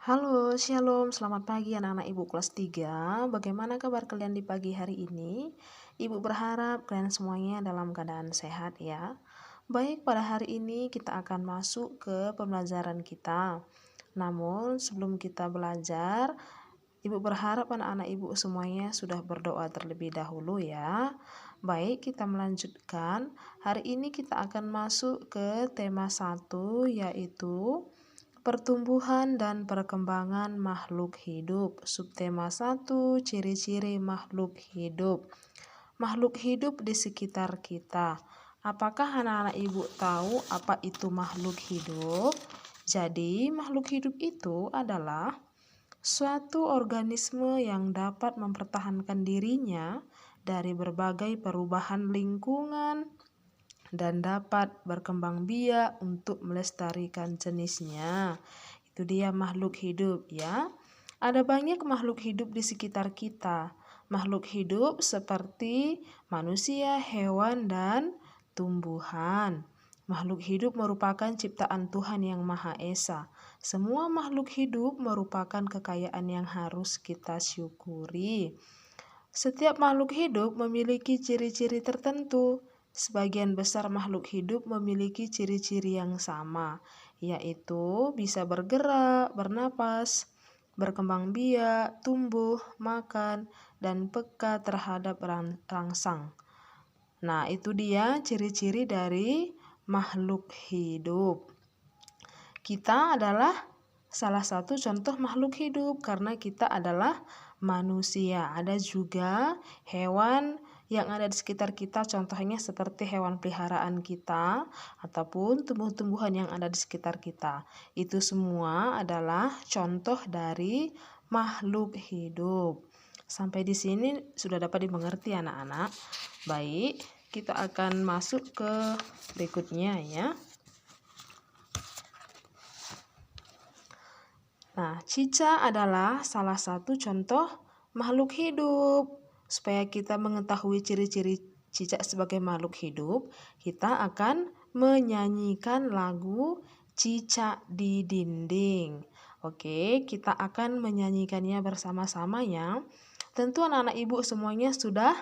Halo, shalom, selamat pagi anak-anak ibu kelas 3. Bagaimana kabar kalian di pagi hari ini? Ibu berharap kalian semuanya dalam keadaan sehat ya. Baik, pada hari ini kita akan masuk ke pembelajaran kita. Namun sebelum kita belajar, ibu berharap anak-anak ibu semuanya sudah berdoa terlebih dahulu ya. Baik, kita melanjutkan. Hari ini kita akan masuk ke tema 1, yaitu pertumbuhan dan perkembangan makhluk hidup. Subtema 1, ciri-ciri makhluk hidup. Makhluk hidup di sekitar kita. Apakah anak-anak ibu tahu apa itu makhluk hidup? Jadi, makhluk hidup itu adalah suatu organisme yang dapat mempertahankan dirinya dari berbagai perubahan lingkungan dan dapat berkembang biak untuk melestarikan jenisnya. Itu dia makhluk hidup ya. Ada banyak makhluk hidup di sekitar kita. Makhluk hidup seperti manusia, hewan, dan tumbuhan. Makhluk hidup merupakan ciptaan Tuhan yang Maha Esa. Semua makhluk hidup merupakan kekayaan yang harus kita syukuri. Setiap makhluk hidup memiliki ciri-ciri tertentu. Sebagian besar makhluk hidup memiliki ciri-ciri yang sama, yaitu bisa bergerak, bernapas, berkembang biak, tumbuh, makan, dan peka terhadap rangsang. Nah, itu dia ciri-ciri dari makhluk hidup. Kita adalah salah satu contoh makhluk hidup karena kita adalah manusia. Ada juga hewan yang ada di sekitar kita, contohnya seperti hewan peliharaan kita ataupun tumbuh-tumbuhan yang ada di sekitar kita. Itu semua adalah contoh dari makhluk hidup. Sampai di sini sudah dapat dimengerti anak-anak. Baik, kita akan masuk ke berikutnya ya. Nah, cicak adalah salah satu contoh makhluk hidup. Supaya kita mengetahui ciri-ciri cicak sebagai makhluk hidup, kita akan menyanyikan lagu Cicak di Dinding. Oke, kita akan menyanyikannya bersama-sama ya. Tentu anak-anak ibu semuanya sudah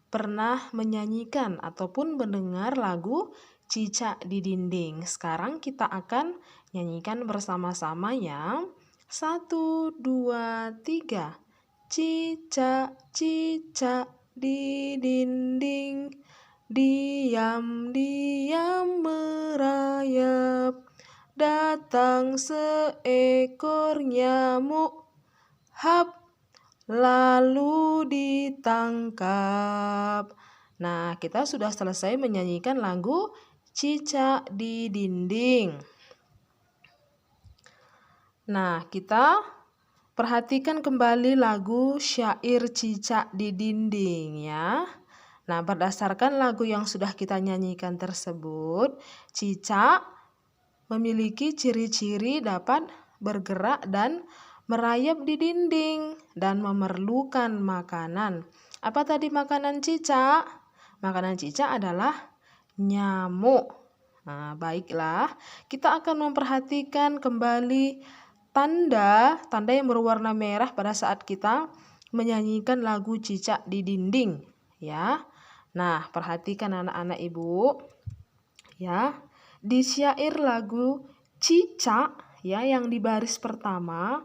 pernah menyanyikan ataupun mendengar lagu Cicak di Dinding. Sekarang kita akan nyanyikan bersama-sama ya. 1, 2, 3. Cicak, cicak di dinding, diam-diam merayap. Datang seekor nyamuk, hap, lalu ditangkap. Nah, kita sudah selesai menyanyikan lagu Cicak di Dinding. Nah, kita perhatikan kembali lagu syair Cicak di Dinding ya. Nah, berdasarkan lagu yang sudah kita nyanyikan tersebut, cicak memiliki ciri-ciri dapat bergerak dan merayap di dinding dan memerlukan makanan. Apa tadi makanan cicak? Makanan cicak adalah nyamuk. Nah, baiklah, kita akan memperhatikan kembali tanda yang berwarna merah pada saat kita menyanyikan lagu Cicak di Dinding ya. Nah, perhatikan anak-anak ibu ya. Di syair lagu Cicak ya yang di baris pertama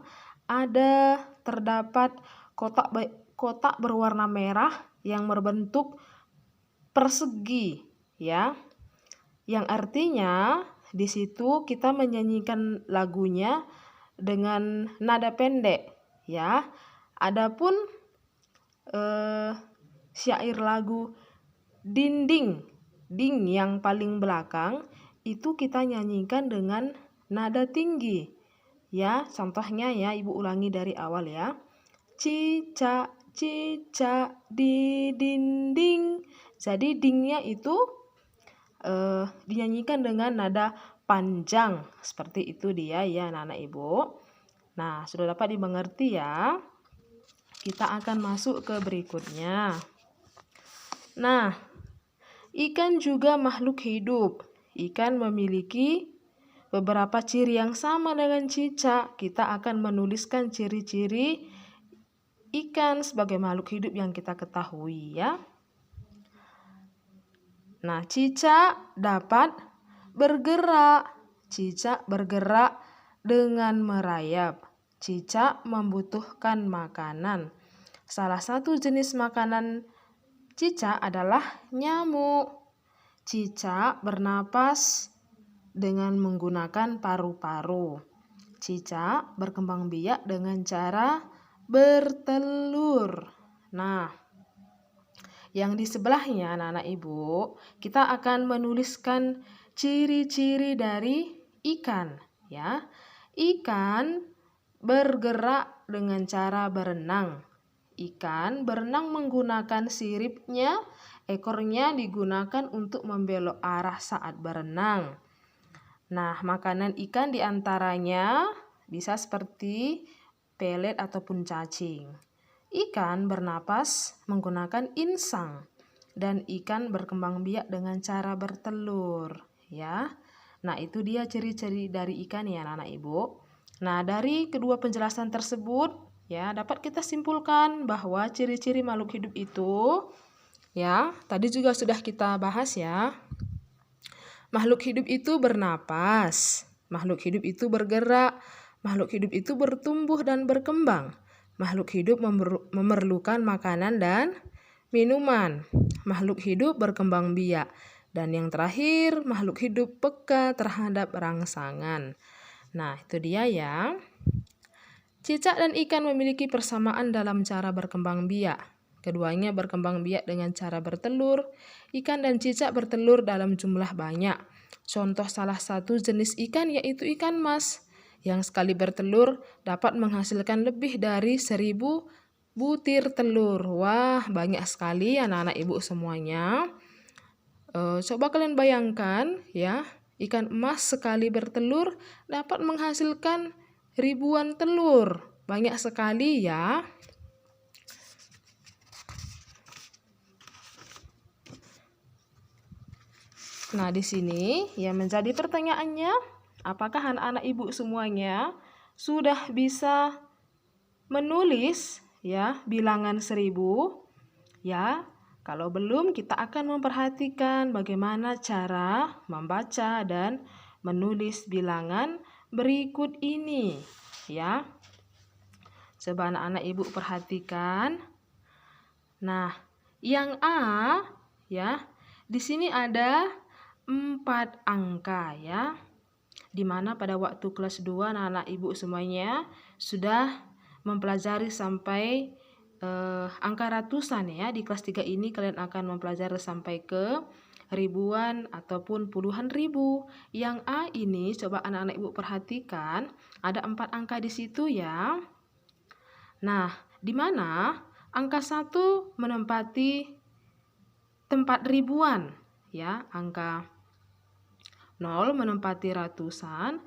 terdapat kotak berwarna merah yang berbentuk persegi ya. Yang artinya di situ kita menyanyikan lagunya dengan nada pendek ya. Adapun syair lagu dinding yang paling belakang itu kita nyanyikan dengan nada tinggi ya. Contohnya ya, ibu ulangi dari awal ya. Cicak, cicak di dinding. Jadi dingnya itu dinyanyikan dengan nada panjang. Seperti itu dia ya anak-anak ibu. Nah, sudah dapat dimengerti ya. Kita akan masuk ke berikutnya. Nah, ikan juga makhluk hidup. Ikan memiliki beberapa ciri yang sama dengan cicak. Kita akan menuliskan ciri-ciri ikan sebagai makhluk hidup yang kita ketahui ya. Nah, cicak dapat bergerak. Cicak bergerak dengan merayap. Cicak membutuhkan makanan. Salah satu jenis makanan cicak adalah nyamuk. Cicak bernapas dengan menggunakan paru-paru. Cicak berkembang biak dengan cara bertelur. Nah, yang di sebelahnya anak-anak ibu, kita akan menuliskan ciri-ciri dari ikan ya. Ikan bergerak dengan cara berenang. Ikan berenang menggunakan siripnya, ekornya digunakan untuk membelok arah saat berenang. Nah, makanan ikan diantaranya bisa seperti pelet ataupun cacing. Ikan bernapas menggunakan insang dan ikan berkembang biak dengan cara bertelur ya. Nah, itu dia ciri-ciri dari ikan ya anak-anak ibu. Nah, dari kedua penjelasan tersebut ya dapat kita simpulkan bahwa ciri-ciri makhluk hidup itu ya tadi juga sudah kita bahas ya. Makhluk hidup itu bernapas, makhluk hidup itu bergerak, makhluk hidup itu bertumbuh dan berkembang. Makhluk hidup memerlukan makanan dan minuman. Makhluk hidup berkembang biak. Dan yang terakhir, makhluk hidup peka terhadap rangsangan. Nah, itu dia ya. Cicak dan ikan memiliki persamaan dalam cara berkembang biak. Keduanya berkembang biak dengan cara bertelur. Ikan dan cicak bertelur dalam jumlah banyak. Contoh salah satu jenis ikan yaitu ikan mas, yang sekali bertelur dapat menghasilkan lebih dari 1000 butir telur. Wah, banyak sekali anak-anak ibu semuanya. Coba kalian bayangkan ya, ikan emas sekali bertelur dapat menghasilkan ribuan telur. Banyak sekali ya. Nah, di sini yang menjadi pertanyaannya, apakah anak-anak ibu semuanya sudah bisa menulis ya bilangan 1000? Ya, kalau belum kita akan memperhatikan bagaimana cara membaca dan menulis bilangan berikut ini ya. Coba anak-anak ibu perhatikan. Nah, yang A ya, di sini ada 4 angka ya. Dimana pada waktu kelas 2 anak-anak ibu semuanya sudah mempelajari sampai angka ratusan ya. Di kelas 3 ini kalian akan mempelajari sampai ke ribuan ataupun puluhan ribu. Yang A ini coba anak-anak ibu perhatikan, ada 4 angka di situ ya. Nah, di mana angka 1 menempati tempat ribuan ya, angka 0 menempati ratusan,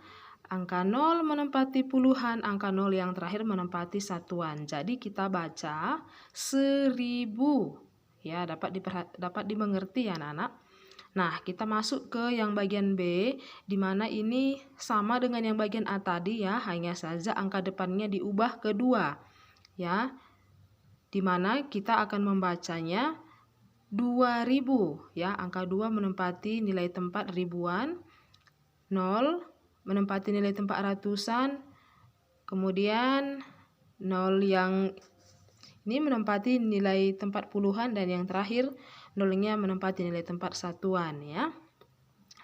angka 0 menempati puluhan, angka 0 yang terakhir menempati satuan. Jadi kita baca 1000 ya, dapat dimengerti ya anak-anak. Nah, kita masuk ke yang bagian B, di mana ini sama dengan yang bagian A tadi ya, hanya saja angka depannya diubah ke 2 ya, di mana kita akan membacanya 2000 ya. Angka 2 menempati nilai tempat ribuan, 0 menempati nilai tempat ratusan, kemudian 0 yang ini menempati nilai tempat puluhan, dan yang terakhir 0-nya menempati nilai tempat satuan ya.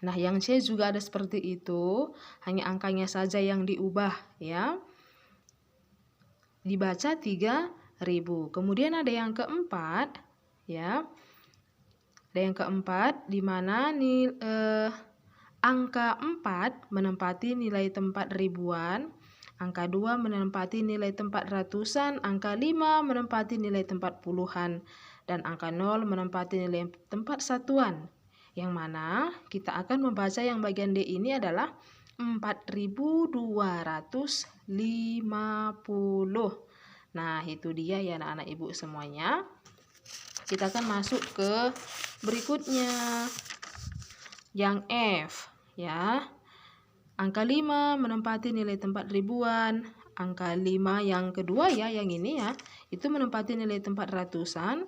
Nah, yang C juga ada seperti itu, hanya angkanya saja yang diubah ya. Dibaca 3000. Kemudian ada yang keempat ya. Ada yang keempat di mana angka 4 menempati nilai tempat ribuan, angka 2 menempati nilai tempat ratusan, angka 5 menempati nilai tempat puluhan, dan angka 0 menempati nilai tempat satuan. Yang mana kita akan membaca yang bagian D ini adalah 4250. Nah, itu dia ya anak-anak ibu semuanya. Kita akan masuk ke berikutnya, yang F ya. angka 5 menempati nilai tempat ribuan. Angka 5 yang kedua ya, yang ini ya, itu menempati nilai tempat ratusan.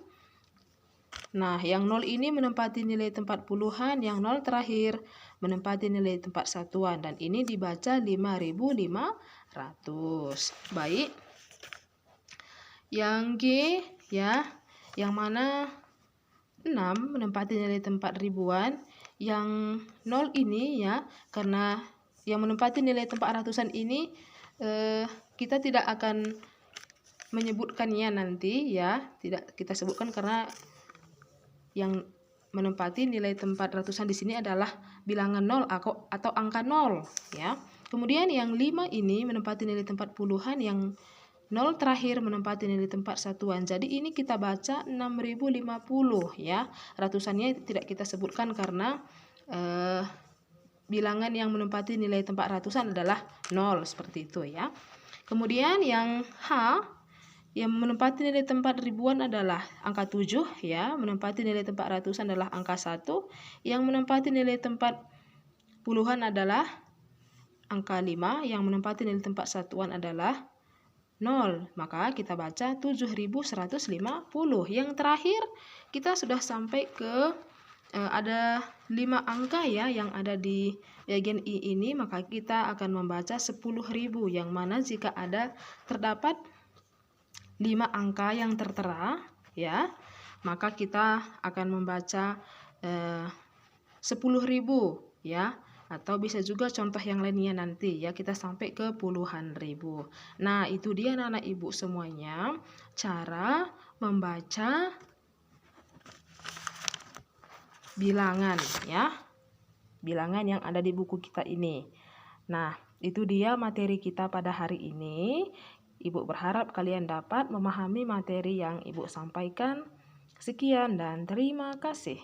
Nah, yang 0 ini menempati nilai tempat puluhan, yang 0 terakhir menempati nilai tempat satuan, dan ini dibaca 5.500. Baik. Yang G ya, yang mana 6 menempati nilai tempat ribuan, yang 0 ini ya, karena yang menempati nilai tempat ratusan ini kita tidak akan menyebutkannya nanti ya, tidak kita sebutkan karena yang menempati nilai tempat ratusan di sini adalah bilangan 0 atau angka 0 ya. Kemudian yang 5 ini menempati nilai tempat puluhan, yang 0 terakhir menempati nilai tempat satuan. Jadi ini kita baca 6050 ya. Ratusannya tidak kita sebutkan karena bilangan yang menempati nilai tempat ratusan adalah 0 seperti itu ya. Kemudian yang H yang menempati nilai tempat ribuan adalah angka 7 ya, menempati nilai tempat ratusan adalah angka 1, yang menempati nilai tempat puluhan adalah angka 5, yang menempati nilai tempat satuan adalah 0. Maka kita baca 7150. Yang terakhir kita sudah sampai ke ada 5 angka ya yang ada di bagian I ini, maka kita akan membaca 10.000, yang mana jika terdapat 5 angka yang tertera ya, maka kita akan membaca 10.000 ya, atau bisa juga contoh yang lainnya nanti ya, kita sampai ke puluhan ribu. Nah, itu dia anak-anak ibu semuanya cara membaca bilangan ya, bilangan yang ada di buku kita ini. Nah, itu dia materi kita pada hari ini. Ibu berharap kalian dapat memahami materi yang ibu sampaikan. Sekian dan terima kasih.